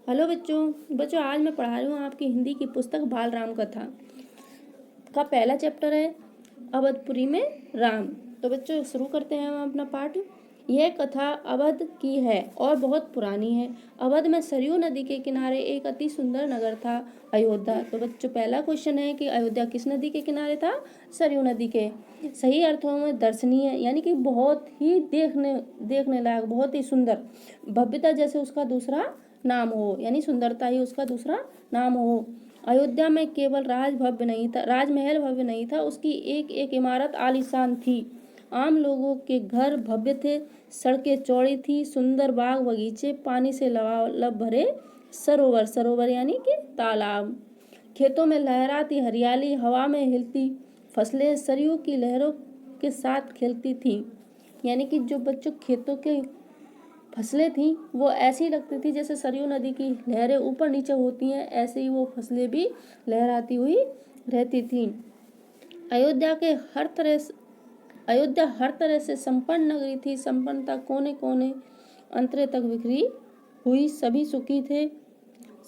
Hello बच्चों आज मैं पढ़ा रही हूँ आपकी हिंदी की पुस्तक बाल राम कथा का पहला चैप्टर है अवधपुरी में राम। तो बच्चों शुरू करते हैं हम अपना पाठ। यह कथा अवध की है और बहुत पुरानी है। अवध में सरयू नदी के किनारे एक अति सुंदर नगर था, अयोध्या। तो बच्चों पहला क्वेश्चन है कि अयोध्या किस नदी के किनारे था? सरयू नदी के। सही अर्थों में दर्शनीय यानी कि बहुत ही देखने लायक, बहुत ही सुंदर। भव्यता जैसे उसका दूसरा नाम हो, यानी सुंदरता ही उसका दूसरा नाम हो। अयोध्या में केवल राजमहल भव्य नहीं था, उसकी एक एक इमारत आलीशान थी। आम लोगों के घर भव्य थे, सड़कें चौड़ी थी, सुंदर बाग बगीचे, पानी से लबालब भरे सरोवर यानी कि तालाब, खेतों में लहराती हरियाली, हवा में हिलती फसलें सरयू की लहरों के साथ खेलती थीं। यानी कि जो बच्चों खेतों के फसलें थीं वो ऐसी लगती थी जैसे सरयू नदी की लहरें ऊपर नीचे होती हैं, ऐसे ही वो फसलें भी लहराती हुई रहती थीं। अयोध्या हर तरह से संपन्न नगरी थी। संपन्नता कोने कोने अंतरे तक बिखरी हुई। सभी सुखी थे,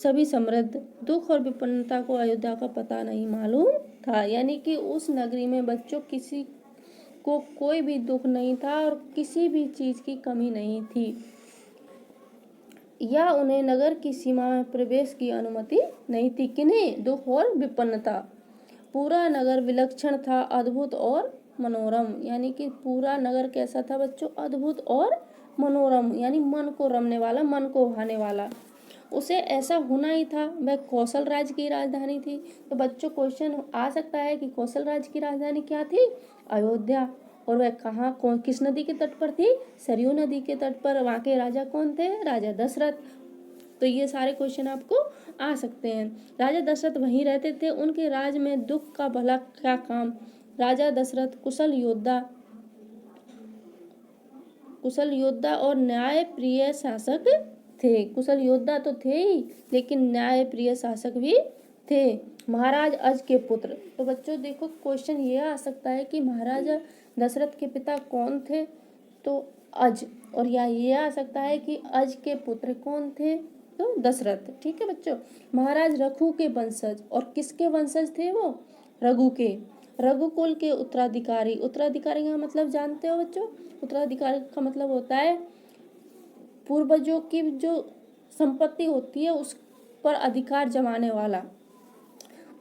सभी समृद्ध। दुख और विपन्नता को अयोध्या का पता नहीं मालूम था। यानी कि उस नगरी में बच्चों किसी को कोई भी दुख नहीं था और किसी भी चीज की कमी नहीं थी, या उन्हें नगर की सीमा में प्रवेश की अनुमति नहीं थी। किन्हें? दुख और विपन्नता। पूरा नगर विलक्षण था, अद्भुत और मनोरम। यानी कि पूरा नगर कैसा था बच्चों? अद्भुत और मनोरम, यानी मन को रमने वाला, मन को भाने वाला। उसे ऐसा होना ही था। वह कौशल राज्य की राजधानी थी। तो बच्चों क्वेश्चन आ सकता है कि कौशल राज्य की राजधानी क्या थी? अयोध्या। और वह कहाँ, कौन, किस नदी के तट पर थी? सरयू नदी के तट पर। वहाँ के राजा कौन थे? राजा दशरथ। तो ये सारे क्वेश्चन आपको आ सकते हैं। राजा दशरथ वहीं रहते थे। उनके राज में दुख का भला क्या काम? राजा दशरथ कुशल योद्धा और न्याय प्रिय शासक थे। कुशल योद्धा तो थे ही, लेकिन न्याय प्रिय शासक भी थे। महाराज अज के पुत्र। तो बच्चों देखो क्वेश्चन ये आ सकता है कि महाराजा दशरथ के पिता कौन थे? तो अज। और या ये आ सकता है कि अज के पुत्र कौन थे? तो दशरथ। ठीक है बच्चों। महाराज रघु के वंशज। और किसके वंशज थे वो? रघु के। रघुकुल के उत्तराधिकारी। उत्तराधिकारी का मतलब जानते हो बच्चों? उत्तराधिकारी का मतलब होता है पूर्वजों की जो संपत्ति होती है उस पर अधिकार जमाने वाला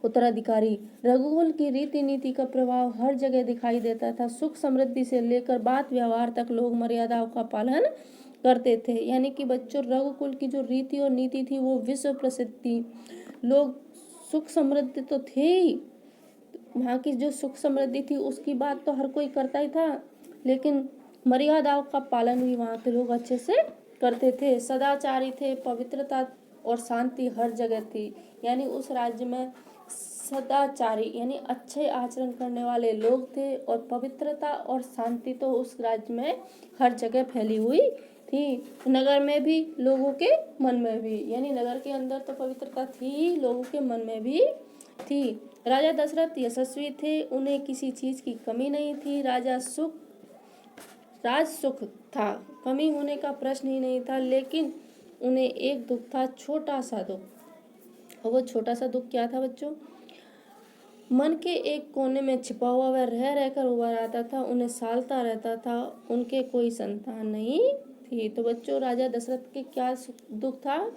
उत्तराधिकारी। रघुकुल की रीति नीति का प्रभाव हर जगह दिखाई देता था। सुख समृद्धि से लेकर बात व्यवहार तक लोग मर्यादाओं का पालन करते थे। यानी कि बच्चों रघुकुल की जो रीति और नीति थी वो विश्व प्रसिद्ध थी। लोग सुख समृद्धि तो थे ही, वहाँ की जो सुख समृद्धि थी उसकी बात तो हर कोई करता ही था, लेकिन मर्यादाओं का पालन भी वहाँ के लोग अच्छे से करते थे। सदाचारी थे, पवित्रता और शांति हर जगह थी। यानी उस राज्य में सदाचारी यानी अच्छे आचरण करने वाले लोग थे, और पवित्रता और शांति तो उस राज्य में हर जगह फैली हुई थी। नगर में भी, लोगों के मन में भी। यानी नगर के अंदर तो पवित्रता थी, लोगों के मन में भी थी। राजा दशरथ यशस्वी थे, उन्हें किसी चीज की कमी नहीं थी। राज सुख था, कमी होने का प्रश्न ही नहीं था। लेकिन उन्हें एक दुख था, छोटा सा दुख। और वो छोटा सा दुख क्या था बच्चों? मन के एक कोने में छिपा हुआ वह रह रहकर उभर आता था, उन्हें सालता रहता था। उनके कोई संतान नहीं थी। तो बच्चों राजा दशरथ के क्या दुख था?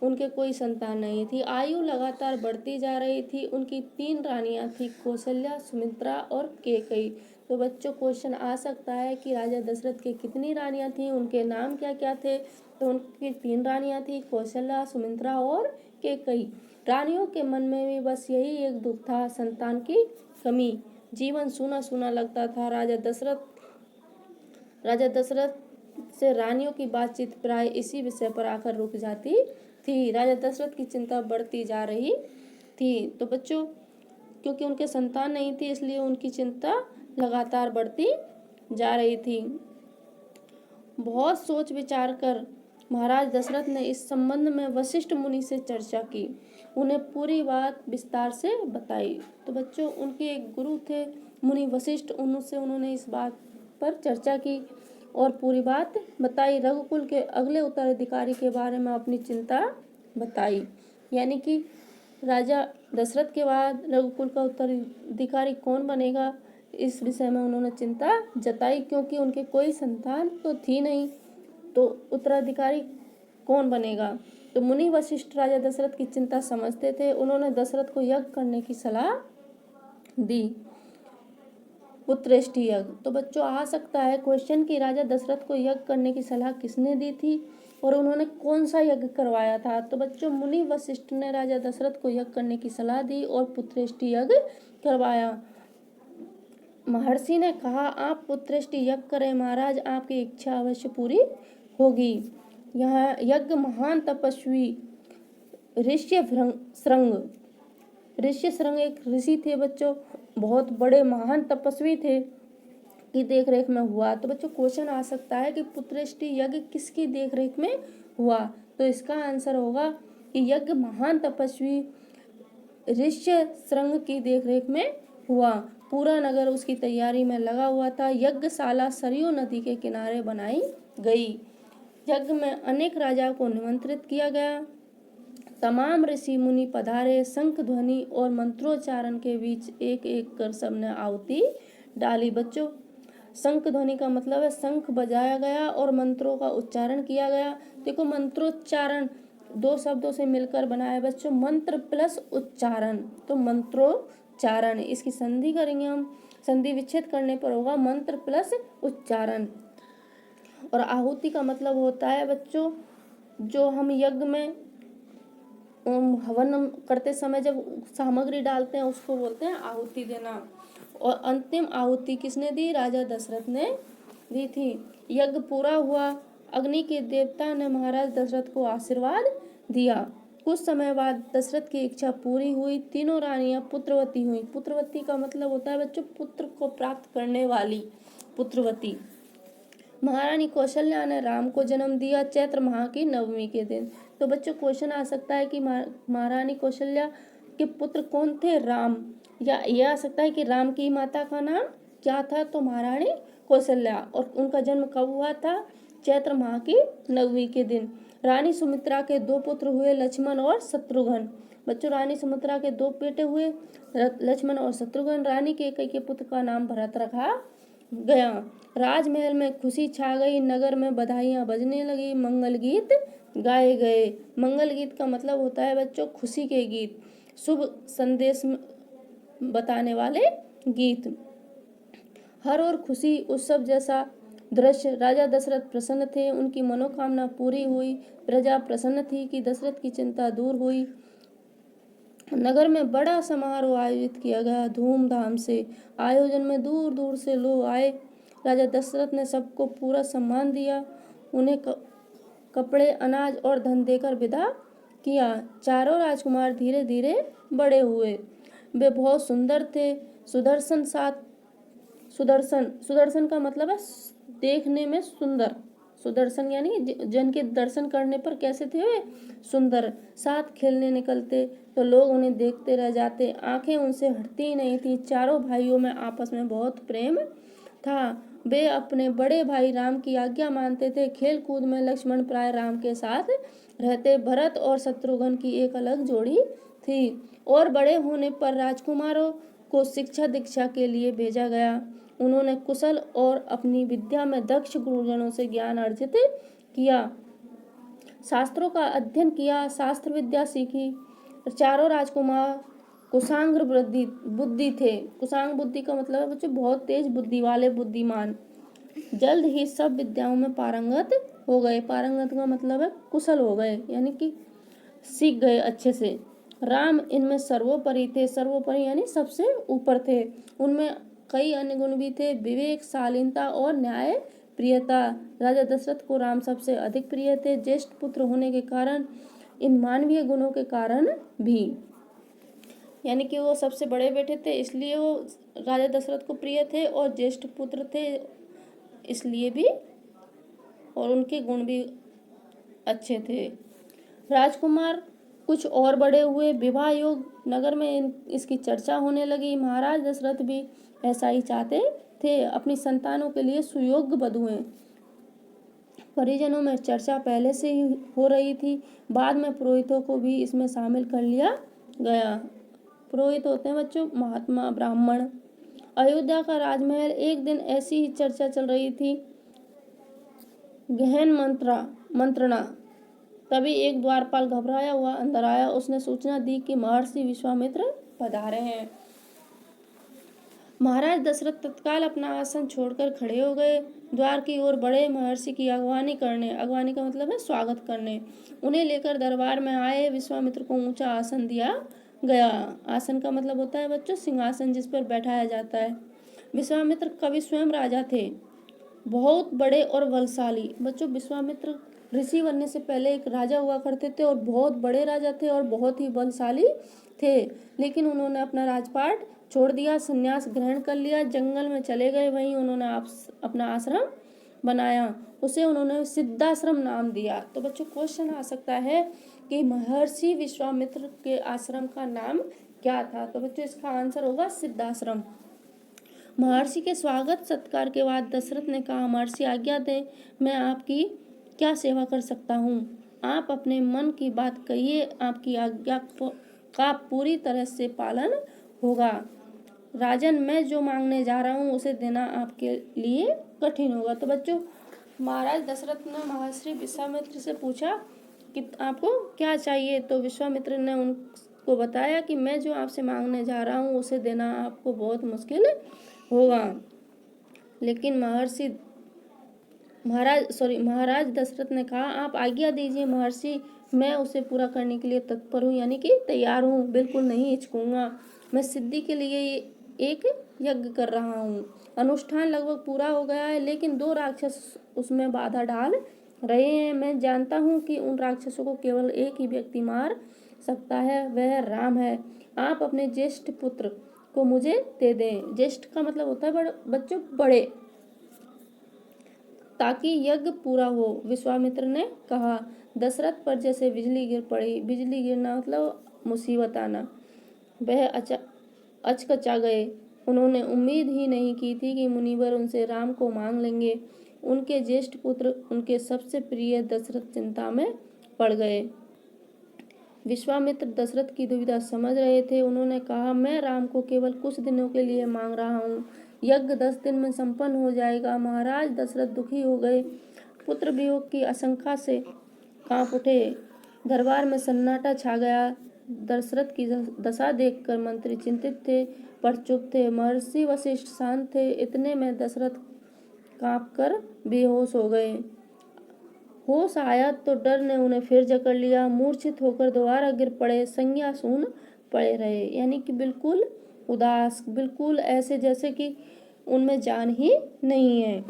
उनके कोई संतान नहीं थी। आयु लगातार बढ़ती जा रही थी। उनकी 3 रानियां थी, कौशल्या, सुमित्रा और कैकेयी। तो बच्चों क्वेश्चन आ सकता है कि राजा दशरथ की कितनी रानियां थी, उनके नाम क्या क्या थे? तो उनकी 3 रानियां थी, कौशल्या, सुमित्रा और कैकेयी। रानियों के मन में भी बस यही एक दुख था, संतान की कमी। जीवन सूना सूना लगता था। राजा दशरथ से रानियों की बातचीत प्राय इसी विषय पर आकर रुक जाती थी। राजा दशरथ की चिंता बढ़ती जा रही थी। तो बच्चों क्योंकि उनके संतान नहीं थी, इसलिए उनकी चिंता लगातार बढ़ती जा रही थी। बहुत सोच विचार कर महाराज दशरथ ने इस संबंध में वशिष्ठ मुनि से चर्चा की, उन्हें पूरी बात विस्तार से बताई। तो बच्चों उनके एक गुरु थे मुनि वशिष्ठ, उनसे उन्होंने इस बात पर चर्चा की और पूरी बात बताई। रघुकुल के अगले उत्तराधिकारी के बारे में अपनी चिंता बताई। यानी कि राजा दशरथ के बाद रघुकुल का उत्तराधिकारी कौन बनेगा, इस विषय में उन्होंने चिंता जताई, क्योंकि उनके कोई संतान तो थी नहीं, तो उत्तराधिकारी कौन बनेगा। तो मुनि वशिष्ठ राजा दशरथ की चिंता समझते थे। उन्होंने दशरथ को यज्ञ करने की सलाह दी, पुत्रेष्टि यज्ञ। तो बच्चों आ सकता है क्वेश्चन कि राजा दशरथ को यज्ञ करने की सलाह किसने दी थी और उन्होंने कौन सा यज्ञ करवाया था। तो बच्चों मुनि वशिष्ठ ने राजा दशरथ को यज्ञ करने की सलाह दी और पुत्रेष्टि यज्ञ करवाया। महर्षि ने कहा, आप पुत्रेष्टि यज्ञ करें महाराज, आपकी इच्छा अवश्य पूरी होगी। यह यज्ञ महान तपस्वी ऋष्यशृंग एक ऋषि थे बच्चों, बहुत बड़े महान तपस्वी थे, की देख रेख में हुआ। तो बच्चों क्वेश्चन आ सकता है कि पुत्रेष्टि यज्ञ किसकी देख रेख में हुआ। तो इसका आंसर होगा कि यज्ञ महान तपस्वी ऋष्यशृंग की देख रेख में हुआ। पूरा नगर उसकी तैयारी में लगा हुआ था। यज्ञशाला सरयू नदी के किनारे बनाई गई। यज्ञ में अनेक राजाओं को निमंत्रित किया गया। तमाम ऋषि मुनि पधारे। शंख ध्वनि और मंत्रोच्चारण के बीच एक एक कर सबने आहुति डाली। बच्चों शंख ध्वनि का मतलब है शंख बजाया गया और मंत्रों का उच्चारण किया गया। देखो मंत्रोच्चारण दो शब्दों से मिलकर बना है बच्चों, मंत्र प्लस उच्चारण, तो मंत्रोच्चारण। इसकी संधि करेंगे हम, संधि विच्छेद करने पर होगा मंत्र प्लस उच्चारण। और आहुति का मतलब होता है बच्चों, जो हम यज्ञ में हवन करते समय जब सामग्री डालते हैं उसको बोलते हैं आहुति देना। और अंतिम आहुति किसने दी, राजा दशरथ ने दी थी। यज्ञ पूरा हुआ। अग्नि के देवता ने महाराज दशरथ को आशीर्वाद दिया। कुछ समय बाद दशरथ की इच्छा पूरी हुई। तीनों रानियां पुत्रवती हुई। पुत्रवती का मतलब होता है बच्चों पुत्र को प्राप्त करने वाली, पुत्रवती। महारानी कौशल्या ने राम को जन्म दिया चैत्र माह की नवमी के दिन। तो बच्चों क्वेश्चन आ सकता है कि महारानी कौशल्या के पुत्र कौन थे, राम, या यह आ सकता है कि राम की माता का नाम क्या था, तो महारानी कौशल्या। और उनका जन्म कब हुआ था, चैत्र माह की नवमी के दिन। रानी सुमित्रा के दो पुत्र हुए, लक्ष्मण और शत्रुघ्न। बच्चों रानी सुमित्रा के दो बेटे हुए, लक्ष्मण और शत्रुघ्न। रानी कैकेयी के पुत्र का नाम भरत रखा गया। राजमहल में खुशी छा गई। नगर में बधाइयां बजने लगी। मंगल गीत गाए गए। मंगल गीत का मतलब होता है बच्चों खुशी के गीत, शुभ संदेश बताने वाले गीत। हर और खुशी उत्सव जैसा दृश्य। राजा दशरथ प्रसन्न थे, उनकी मनोकामना पूरी हुई। प्रजा प्रसन्न थी कि दशरथ की चिंता दूर हुई। नगर में बड़ा समारोह आयोजित किया गया धूमधाम से। आयोजन में दूर दूर से लोग आए। राजा दशरथ ने सबको पूरा सम्मान दिया। उन्हें कपड़े, अनाज और धन देकर विदा किया। चारों राजकुमार धीरे धीरे बड़े हुए। वे बहुत सुंदर थे। सुदर्शन का मतलब है देखने में सुंदर। सुदर्शन यानी जिनके दर्शन करने पर कैसे थे वे, सुंदर। साथ खेलने निकलते तो लोग उन्हें देखते रह जाते। आंखें उनसे हटती नहीं थी। चारों भाइयों में आपस में बहुत प्रेम था। वे अपने बड़े भाई राम की आज्ञा मानते थे। खेल कूद में लक्ष्मण प्राय राम के साथ रहते। भरत और शत्रुघ्न की एक अलग जोड़ी थी। और बड़े होने पर राजकुमारों को शिक्षा दीक्षा के लिए भेजा गया। उन्होंने कुशल और अपनी विद्या में दक्ष गुरुजनों से ज्ञान अर्जित किया। शास्त्रों का अध्ययन किया, शास्त्र विद्या सीखी। चारों राजकुमार कुशांग्र बुद्धि थे। कुशांग बुद्धि का मतलब है बच्चों बहुत तेज बुद्धि वाले, बुद्धिमान। जल्द ही सब विद्याओं में पारंगत हो गए। पारंगत का मतलब है कुशल हो गए, यानी कि सीख गए अच्छे से। राम इनमें सर्वोपरि थे। सर्वोपरि यानी सबसे ऊपर थे। उनमें कई अन्य गुण भी थे, विवेक, शालीनता और न्याय प्रियता। राजा दशरथ को राम सबसे अधिक प्रिय थे। ज्येष्ठ पुत्र होने के कारण, इन मानवीय गुणों के कारण भी, यानी कि वो सबसे बड़े बेटे थे इसलिए वो राजा दशरथ को प्रिय थे, और ज्येष्ठ पुत्र थे इसलिए भी, और उनके गुण भी अच्छे थे। राजकुमार कुछ और बड़े हुए। विवाह योग नगर में इसकी चर्चा होने लगी। महाराज दशरथ भी ऐसा ही चाहते थे, अपनी संतानों के लिए सुयोग्य वधुएं परिजनों में चर्चा पहले से ही हो रही थी। बाद में पुरोहितों को भी इसमें शामिल कर लिया गया। पुरोहित होते हैं बच्चों महात्मा ब्राह्मण। अयोध्या का राजमहल, एक दिन ऐसी ही चर्चा चल रही थी, गहन मंत्रणा। तभी एक द्वारपाल घबराया हुआ अंदर आया। उसने सूचना दी कि महर्षि विश्वामित्र पधारे हैं। महाराज दशरथ तत्काल अपना आसन छोड़कर खड़े हो गए, द्वार की ओर बढ़े, महर्षि की अगवानी करने, अगवानी का मतलब है स्वागत करने। उन्हें लेकर दरबार में आए। विश्वामित्र को ऊंचा आसन दिया गया। आसन का मतलब होता है बच्चों सिंहासन, जिस पर बैठाया जाता है। विश्वामित्र कवि स्वयं राजा थे, बहुत बड़े और बलशाली। बच्चों विश्वामित्र ऋषि बनने से पहले एक राजा हुआ करते थे और बहुत बड़े राजा थे और बहुत ही बलशाली थे। लेकिन उन्होंने अपना राजपाट छोड़ दिया, संन्यास ग्रहण कर लिया, जंगल में चले गए। वहीं उन्होंने अपना आश्रम बनाया, उसे उन्होंने सिद्धाश्रम नाम दिया। तो बच्चों क्वेश्चन आ सकता है कि महर्षि विश्वामित्र के आश्रम का नाम क्या था? तो बच्चों इसका आंसर होगा सिद्धाश्रम। महर्षि के स्वागत सत्कार के बाद दशरथ ने कहा, महर्षि आज्ञा दें, मैं आपकी क्या सेवा कर सकता हूँ? आप अपने मन की बात कहिए, आपकी आज्ञा का पूरी तरह से पालन होगा। राजन, मैं जो मांगने जा रहा हूँ उसे देना आपके लिए कठिन होगा। तो बच्चों महाराज दशरथ ने महर्षि विश्वामित्र से पूछा कि आपको क्या चाहिए? तो विश्वामित्र ने उनको बताया कि मैं जो आपसे मांगने जा रहा हूँ उसे देना आपको बहुत मुश्किल होगा। लेकिन महाराज दशरथ ने कहा, आप आज्ञा दीजिए महर्षि, मैं उसे पूरा करने के लिए तत्पर हूँ, यानी कि तैयार हूँ, बिल्कुल नहीं हिचकूंगा। मैं सिद्धि के लिए एक यज्ञ कर रहा हूँ। अनुष्ठान लगभग पूरा हो गया है, लेकिन 2 राक्षस उसमें बाधा डाल रहे हैं। मैं जानता हूँ कि उन राक्षसों को केवल एक ही व्यक्ति मार सकता है, वह राम है। आप अपने ज्येष्ठ पुत्र को मुझे दे दें। ज्येष्ठ का मतलब होता है बच्चों बड़े, ताकि यज्ञ पूरा हो। विश्वामित्र ने कहा। दशरथ पर जैसे बिजली गिर पड़ी। बिजली गिरना मतलब मुसीबत आना। वह अचकचा गए। उन्होंने उम्मीद ही नहीं की थी कि मुनिवर उनसे राम को मांग लेंगे। उनके ज्येष्ठ पुत्र, उनके सबसे प्रिय दशरथ चिंता में पड़ गए। विश्वामित्र दशरथ की दुविधा समझ रहे थे। उन्होंने कहा, मैं राम को केवल कुछ दिनों के लिए मांग रहा हूँ, यज्ञ 10 दिन में संपन्न हो जाएगा। महाराज दशरथ दुखी हो गए, पुत्र वियोग की आशंका से कांप उठे। दरबार में सन्नाटा छा गया। दशरथ की दशा देखकर मंत्री चिंतित थे पर चुप थे। महर्षि वशिष्ठ शांत थे। इतने में दशरथ कांप कर बेहोश हो गए। होश आया तो डर ने उन्हें फिर जकड़ लिया। मूर्छित होकर दोबारा गिर पड़े। संज्ञा शून्य पड़े रहे, यानी कि बिल्कुल उदास, बिल्कुल ऐसे जैसे कि उनमें जान ही नहीं है।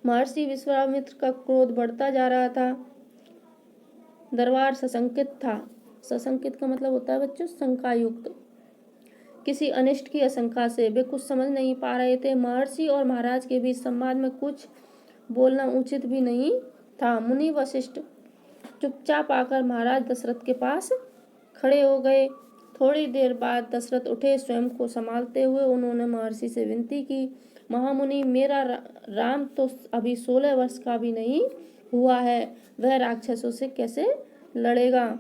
महर्षि विश्वामित्र का क्रोध बढ़ता जा रहा था। दरबार सशंकित था। सशंकित का मतलब होता है बच्चों शंकायुक्त, किसी अनिष्ट की आशंका से। वे कुछ समझ नहीं पा रहे थे। महर्षि और महाराज के बीच संवाद में कुछ बोलना उचित भी नहीं था। मुनि वशिष्ठ चुपचाप आकर महाराज दशरथ के पास खड़े हो गए। थोड़ी देर बाद दशरथ उठे। स्वयं को संभालते हुए उन्होंने महर्षि से विनती की, महामुनि, मेरा राम तो अभी 16 वर्ष का भी नहीं हुआ है, वह राक्षसों से कैसे लड़ेगा?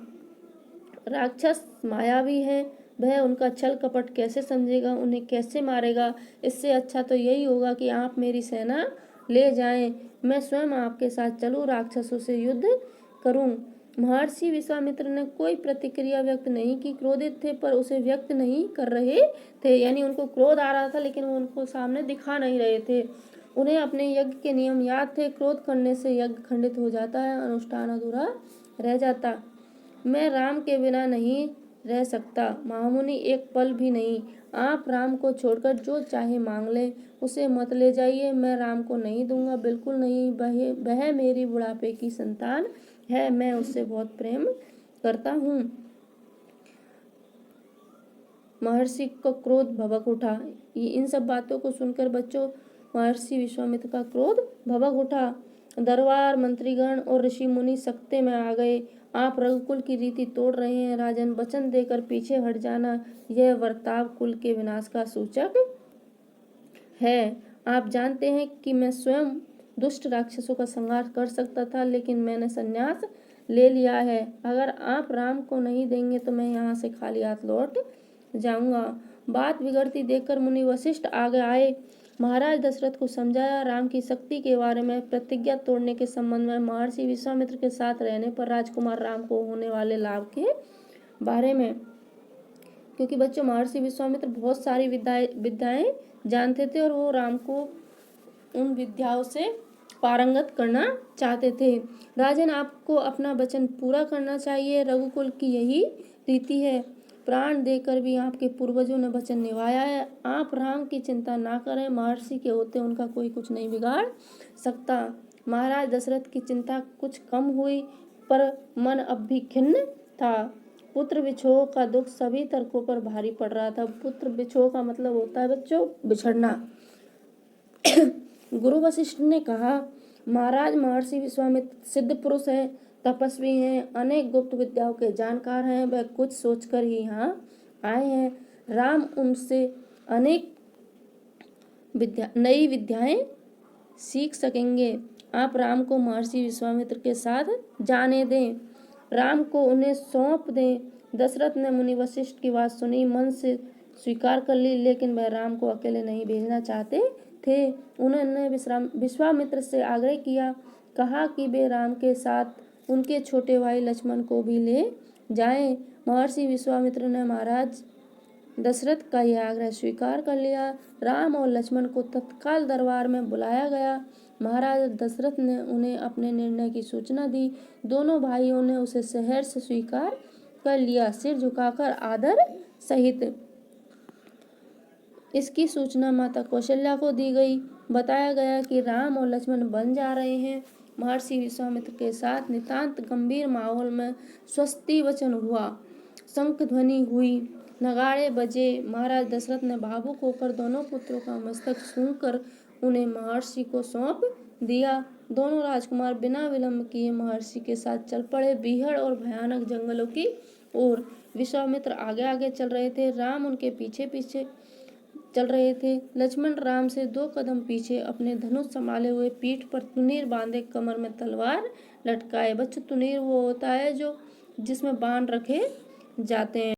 राक्षस मायावी है, वह उनका छल कपट कैसे समझेगा, उन्हें कैसे मारेगा? इससे अच्छा तो यही होगा कि आप मेरी सेना ले जाएं, मैं स्वयं आपके साथ चलूं, राक्षसों से युद्ध करूं। महर्षि विश्वामित्र ने कोई प्रतिक्रिया व्यक्त नहीं की। क्रोधित थे पर उसे व्यक्त नहीं कर रहे थे, यानी उनको क्रोध आ रहा था लेकिन वो उनको सामने दिखा नहीं रहे थे। उन्हें अपने यज्ञ के नियम याद थे। क्रोध करने से यज्ञ खंडित हो जाता है, अनुष्ठान अधूरा रह जाता। मैं राम के बिना नहीं रह सकता महामुनि, एक पल भी नहीं। आप राम को छोड़कर जो चाहे मांग ले, उसे मत ले जाइए। मैं राम को नहीं दूंगा, बिल्कुल नहीं। वह मेरी बुढ़ापे की संतान है, मैं उससे बहुत प्रेम करता हूँ। महर्षि का क्रोध भभक उठा। इन सब बातों को सुनकर बच्चों महर्षि विश्वामित्र का क्रोध भभक उठा। दरबार, मंत्रीगण और ऋषि मुनि सकते में आ गए। आप रघुकुल की रीति तोड़ रहे हैं राजन, वचन देकर पीछे हट जाना, यह वर्ताव कुल के विनाश का सूचक है। आप जानते हैं कि मैं स्वयं दुष्ट राक्षसों का संहार कर सकता था, लेकिन मैंने संन्यास ले लिया है। अगर आप राम को नहीं देंगे तो मैं यहाँ से खाली हाथ लौट जाऊंगा। बात बिगड़ती देखकर मुनि वशिष्ठ आगे आए। महाराज दशरथ को समझाया। राम की शक्ति के बारे में, प्रतिज्ञा तोड़ने के संबंध में, महर्षि विश्वामित्र के साथ रहने पर राजकुमार राम को होने वाले लाभ के बारे में। क्योंकि बच्चों, महर्षि विश्वामित्र बहुत सारी विद्याएं जानते थे और वो राम को उन विद्याओं से पारंगत करना चाहते थे। राजन, आपको अपना वचन पूरा करना चाहिए। रघुकुल की यही रीति है। प्राण देकर भी आपके पूर्वजों ने वचन निभाया है। आप राम की चिंता ना करें। महर्षि के होते उनका कोई कुछ नहीं बिगाड़ सकता। महाराज दशरथ की चिंता कुछ कम हुई, पर मन अब भी खिन्न था। पुत्र विछोह का दुख सभी तर्कों पर भारी पड़ रहा था। पुत्र विछोह का मतलब होता है बच्चों, बिछड़ना। गुरु वशिष्ठ ने कहा, महाराज, महर्षि विश्वामित्र सिद्ध पुरुष हैं, तपस्वी हैं, अनेक गुप्त विद्याओं के जानकार हैं। वह कुछ सोचकर ही यहाँ आए हैं। राम उनसे अनेक नई विद्याएं सीख सकेंगे। आप राम को महर्षि विश्वामित्र के साथ जाने दें। राम को उन्हें सौंप दें। दशरथ ने मुनि वशिष्ठ की बात सुनी, मन से स्वीकार कर ली, लेकिन वह राम को अकेले नहीं भेजना चाहते थे। उन्होंने विश्वामित्र से आग्रह किया, कहा कि वे राम के साथ उनके छोटे भाई लक्ष्मण को भी ले जाएं। महर्षि विश्वामित्र ने महाराज दशरथ का यह आग्रह स्वीकार कर लिया। राम और लक्ष्मण को तत्काल दरबार में बुलाया गया। महाराज दशरथ ने उन्हें अपने निर्णय की सूचना दी। दोनों भाइयों ने उसे सहर्ष स्वीकार कर लिया, सिर झुकाकर आदर सहित। इसकी सूचना माता कौशल्या को दी गई। बताया गया कि राम और लक्ष्मण बन जा रहे हैं। महर्षि विश्वामित्र के साथ नितांत गंभीर माहौल में स्वस्ति वचन हुआ। शंख ध्वनि हुई, नगाड़े बजे। महाराज दशरथ ने भावुक होकर दोनों पुत्रों का मस्तक छूकर उन्हें महर्षि को सौंप दिया। दोनों राजकुमार बिना विलंब किए महर्षि के साथ चल पड़े, बीहड़ और भयानक जंगलों की ओर। विश्वामित्र आगे आगे चल रहे थे, राम उनके पीछे पीछे चल रहे थे। लक्ष्मण राम से 2 कदम पीछे, अपने धनुष संभाले हुए, पीठ पर तुनीर बांधे, कमर में तलवार लटकाए। बच्चों, तुनीर वो होता है जो जिसमें बाण रखे जाते हैं।